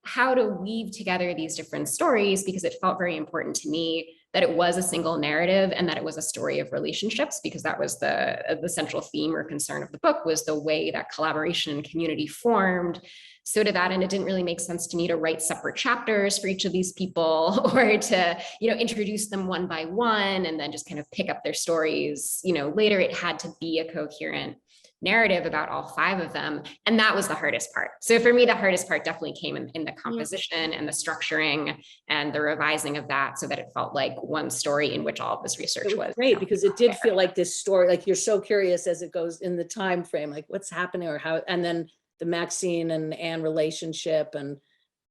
how to weave together these different stories, because it felt very important to me that it was a single narrative and that it was a story of relationships, because that was the central theme or concern of the book, was the way that collaboration and community formed. So to that end, it didn't really make sense to me to write separate chapters for each of these people, or to, introduce them one by one and then just kind of pick up their stories. Later it had to be a coherent narrative about all 5 of them. And that was the hardest part. So for me, the hardest part definitely came in the composition and the structuring and the revising of that, so that it felt like one story in which all of this research was great, because it did feel like this story, like you're so curious as it goes in the time frame, like what's happening or how, and then the Maxine and Anne relationship,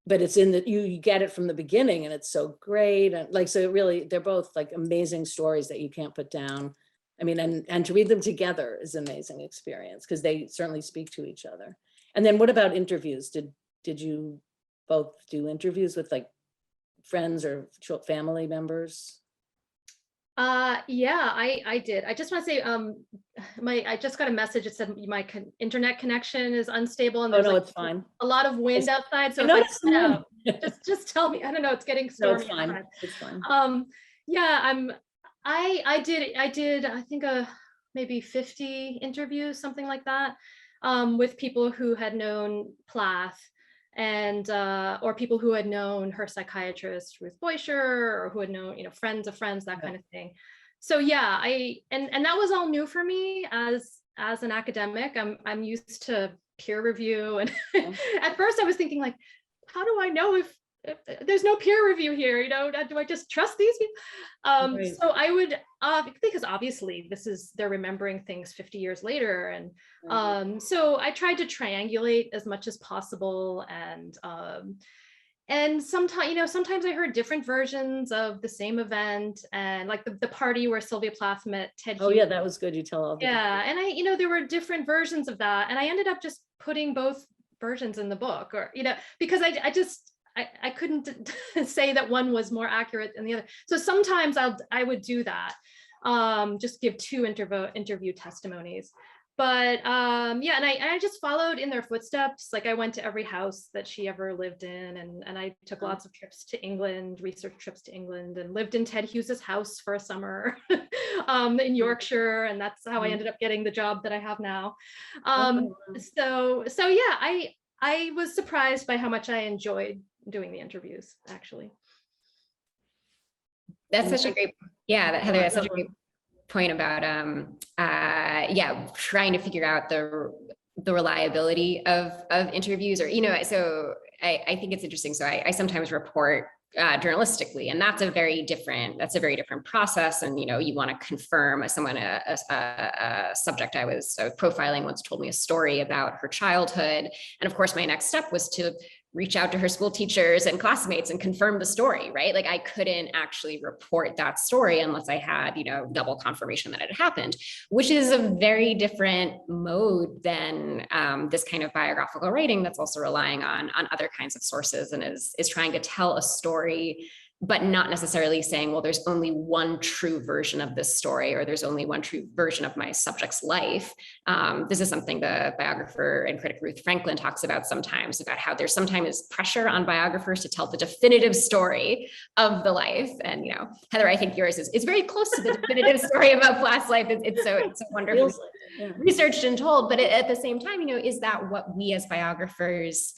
but it's in you get it from the beginning, and it's so great. And so it really, they're both like amazing stories that you can't put down. I mean, and to read them together is an amazing experience, because they certainly speak to each other. And then what about interviews? Did you both do interviews with like friends or family members? Yeah, I did. I just want to say, I just got a message that said my internet connection is unstable, and there's it's fine. A lot of wind outside. So just tell me. I don't know. It's getting stormy. It's fine. It's fine. Yeah, I did, I think maybe 50 interviews, something like that, with people who had known Plath and, or people who had known her psychiatrist, Ruth Boischer, or who had known, friends of friends, that kind of thing. So yeah, and that was all new for me as an academic. I'm used to peer review. And at first I was thinking like, how do I know if there's no peer review here, do I just trust these people? Right. So I would, because obviously they're remembering things 50 years later. And so I tried to triangulate as much as possible. And sometimes I heard different versions of the same event, and like the party where Sylvia Plath met Ted Hughes. Oh yeah, that was good. You tell all the and there were different versions of that. And I ended up just putting both versions in the book, or, because I couldn't say that one was more accurate than the other. So sometimes I would do that, just give 2 interview testimonies. But yeah, and I just followed in their footsteps. Like I went to every house that she ever lived in, and I took lots of trips to England, research trips to England, and lived in Ted Hughes's house for a summer in Yorkshire, and that's how I ended up getting the job that I have now. So yeah, I was surprised by how much I enjoyed doing the interviews, actually. That's such a great, yeah, Heather, that's such a great point about yeah, trying to figure out the reliability of interviews, or so I think it's interesting. So I sometimes report journalistically, and that's a very different process. And you want to confirm a subject I was profiling once told me a story about her childhood, and of course my next step was to reach out to her school teachers and classmates and confirm the story, right? Like I couldn't actually report that story unless I had, double confirmation that it had happened, which is a very different mode than this kind of biographical writing that's also relying on other kinds of sources, and is trying to tell a story, but not necessarily saying, well, there's only one true version of this story, or there's only one true version of my subject's life. This is something the biographer and critic Ruth Franklin talks about sometimes, about how there's sometimes pressure on biographers to tell the definitive story of the life. And, Heather, I think yours is very close to the definitive story about Plath's life. It's so wonderfully researched and told, but at the same time, is that what we as biographers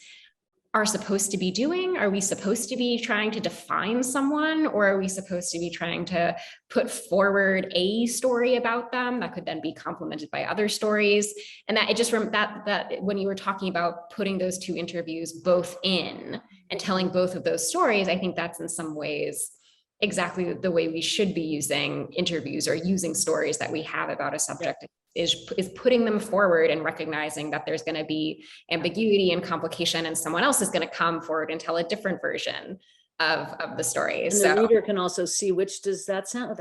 are supposed to be doing? Are we supposed to be trying to define someone, or are we supposed to be trying to put forward a story about them that could then be complemented by other stories? And that it just from that when you were talking about putting those two interviews both in and telling both of those stories, I think that's in some ways exactly the way we should be using interviews, or using stories that we have about a subject, is putting them forward and recognizing that there's going to be ambiguity and complication, and someone else is going to come forward and tell a different version of the story. And so the reader can also see, which does that sound,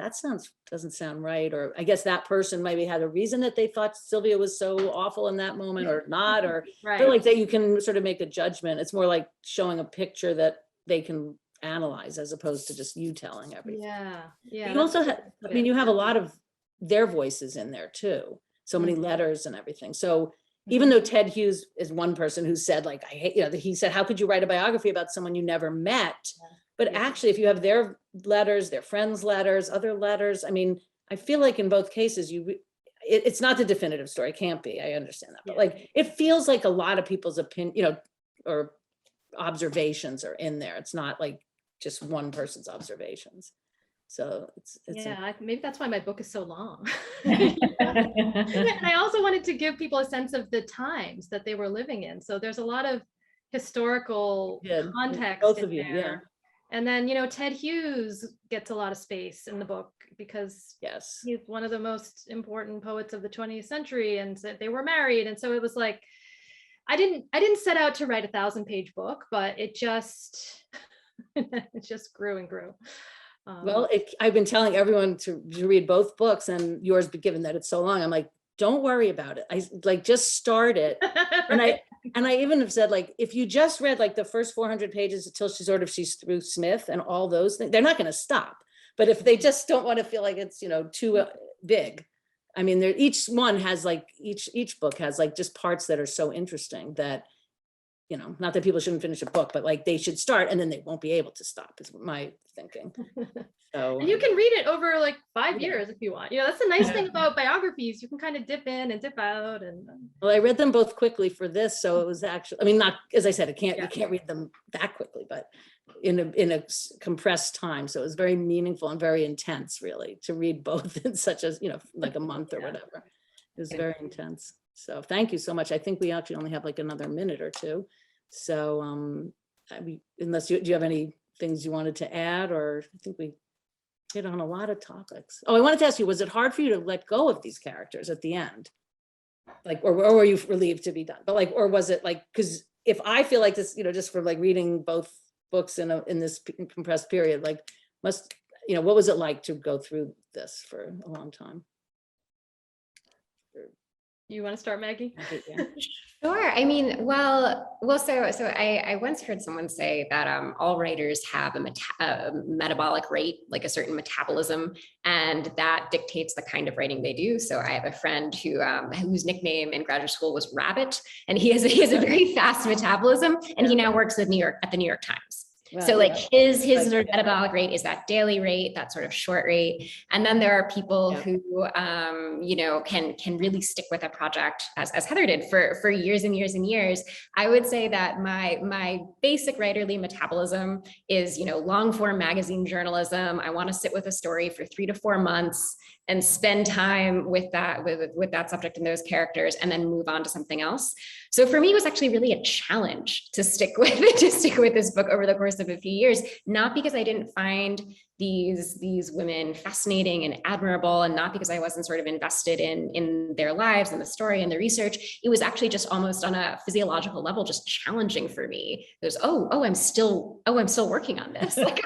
doesn't sound right. Or I guess that person maybe had a reason that they thought Sylvia was so awful in that moment, or not, or I feel like that you can sort of make a judgment. It's more like showing a picture that they can analyze, as opposed to just you telling everything. Yeah. You also have, you have a lot of their voices in there too. So many letters and everything. So even though Ted Hughes is one person who said, like, I hate, he said, how could you write a biography about someone you never met? But actually, if you have their letters, their friends' letters, other letters, I feel like in both cases, it's not the definitive story. It can't be. I understand that. But like, it feels like a lot of people's opinion, or observations are in there. It's not like just one person's observations. So it's maybe that's why my book is so long. And I also wanted to give people a sense of the times that they were living in. So there's a lot of historical context. Both of you, there. And then, Ted Hughes gets a lot of space in the book, because he's one of the most important poets of the 20th century, and they were married. And so it was like, I didn't set out to write a 1,000-page book, but it just grew and grew. Well, I've been telling everyone to read both books, and yours, given that it's so long, I'm like, don't worry about it. I like, just start it. Right. And I even have said, like, if you just read like the first 400 pages until she's through Smith and all those things, they're not going to stop. But if they just don't want to feel like it's, too big, each one has like, each book has like just parts that are so interesting that, not that people shouldn't finish a book, but like they should start, and then they won't be able to stop, is my thinking. So, and you can read it over like 5 years if you want. That's the nice thing about biographies. You can kind of dip in and dip out. And well, I read them both quickly for this, so it was actually, not, as I said, you can't read them that quickly, but in a compressed time. So it was very meaningful and very intense, really, to read both in such as, like a month or whatever. It was very intense. So thank you so much. I think we actually only have like another minute or two. So unless do you have any things you wanted to add, or I think we hit on a lot of topics. Oh, I wanted to ask you, was it hard for you to let go of these characters at the end? Like, or were you relieved to be done? But like, or was it like, because if I feel like this, just from like reading both books in this compressed period, like what was it like to go through this for a long time? You want to start, Maggie? Yeah. Sure. I mean, so I once heard someone say that all writers have a metabolic rate, like a certain metabolism, and that dictates the kind of writing they do. So I have a friend whose nickname in graduate school was Rabbit, and he has a very fast metabolism, and he now works at the New York Times. Well, So like yeah. his sort of metabolic rate is that daily rate, that sort of short rate. And then there are people Yeah. who, can really stick with a project as Heather did for years and years and years. I would say that my basic writerly metabolism is, long form magazine journalism. I want to sit with a story for 3 to 4 months and spend time with that subject and those characters, and then move on to something else. So for me, it was actually really a challenge to stick with this book over the course of a few years, not because I didn't find these women fascinating and admirable, and not because I wasn't sort of invested in their lives and the story and the research. It was actually just almost on a physiological level, just challenging for me. It was, I'm still working on this. Like,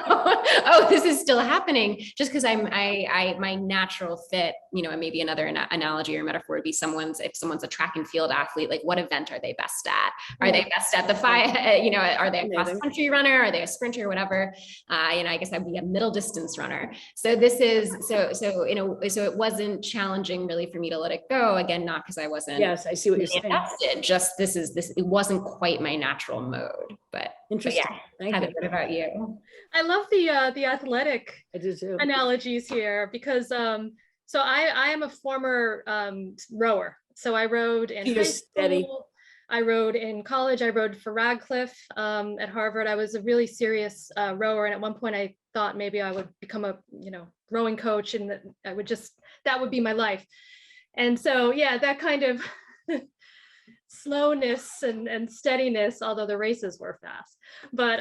this is still happening, just because my natural fit, and maybe another analogy or metaphor would be if someone's a track and field athlete, like what event are they best at? Are they best at the are they a cross country runner? Are they a sprinter, whatever? I guess I'd be a middle distance runner. So this is, so it wasn't challenging really for me to let it go. Again, not because I wasn't. Yes, I see what you're saying. Invested, just it wasn't quite my natural mode, but Interesting. Yeah. Heather, what about you? I love the athletic I do too. analogies here, because so I am a former rower. So I rode in high school, I rode in college, I rode for Radcliffe at Harvard. I was a really serious rower, and at one point I thought maybe I would become a rowing coach, and that that would be my life. And so yeah, that kind of slowness and steadiness, although the races were fast, but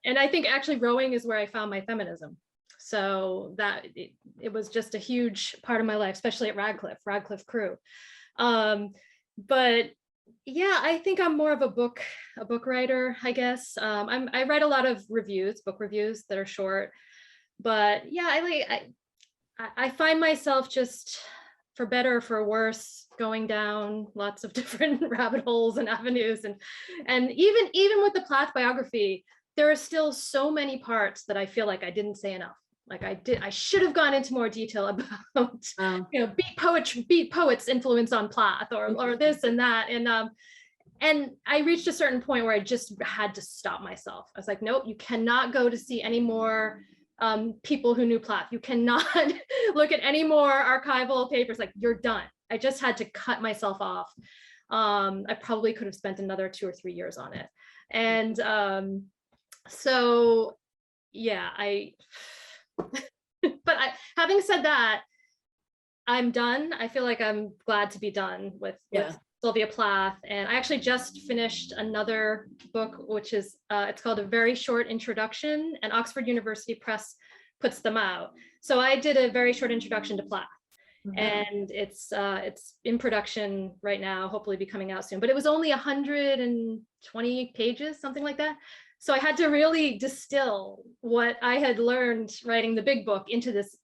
and I think actually rowing is where I found my feminism. So that it was just a huge part of my life, especially at Radcliffe crew. But yeah, I think I'm more of a book writer, I guess. I write a lot of book reviews that are short, but yeah, I find myself just, for better or for worse, going down lots of different rabbit holes and avenues, and even with the Plath biography, there are still so many parts that I feel like I didn't say enough. Like I should have gone into more detail about beat poets influence on Plath, or this and that, and I reached a certain point where I just had to stop myself. I was like, nope, you cannot go to see any more people who knew Plath. You cannot look at any more archival papers. Like, you're done. I just had to cut myself off. I probably could have spent another 2 or 3 years on it. And so yeah, but having said that, I'm done. I feel like I'm glad to be done with Sylvia Plath. And I actually just finished another book, which is, it's called A Very Short Introduction, and Oxford University Press puts them out. So I did a very short introduction to Plath. Mm-hmm. And it's in production right now, hopefully be coming out soon, but it was only 120 pages, something like that. So I had to really distill what I had learned writing the big book into this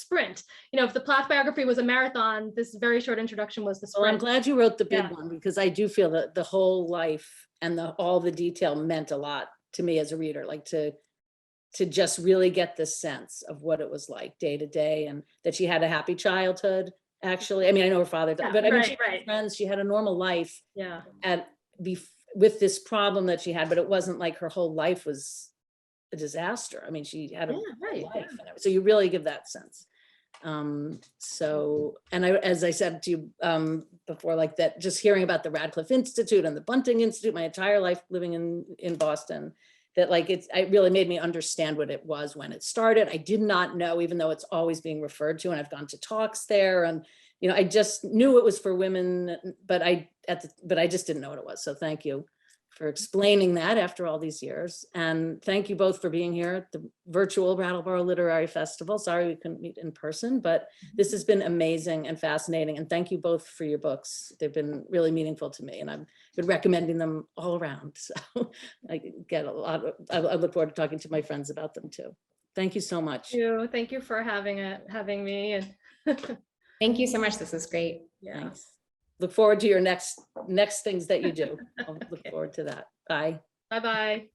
sprint. If the Plath biography was a marathon, this very short introduction was the sprint. Well, I'm glad you wrote the big one, because I do feel that the whole life and all the detail meant a lot to me as a reader, like to just really get the sense of what it was like day to day, and that she had a happy childhood. Actually, I mean, I know her father died, but I mean, she had friends, she had a normal life. Yeah. With this problem that she had, but it wasn't like her whole life was a disaster. I mean, she had a life, so you really give that sense. So, and as I said to you before, like that, just hearing about the Radcliffe Institute and the Bunting Institute, my entire life living in Boston, that like it really made me understand what it was when it started. I did not know, even though it's always being referred to, and I've gone to talks there, and I just knew it was for women, but I just didn't know what it was. So thank you for explaining that after all these years. And thank you both for being here at the virtual Brattleboro Literary Festival. Sorry we couldn't meet in person, but this has been amazing and fascinating. And thank you both for your books. They've been really meaningful to me, and I've been recommending them all around. So I get a lot of, I look forward to talking to my friends about them too. Thank you so much. Thank you for having me. And Thank you so much. This was great. Yeah. Thanks. Look forward to your next things that you do. I'll look forward to that. Bye. Bye-bye.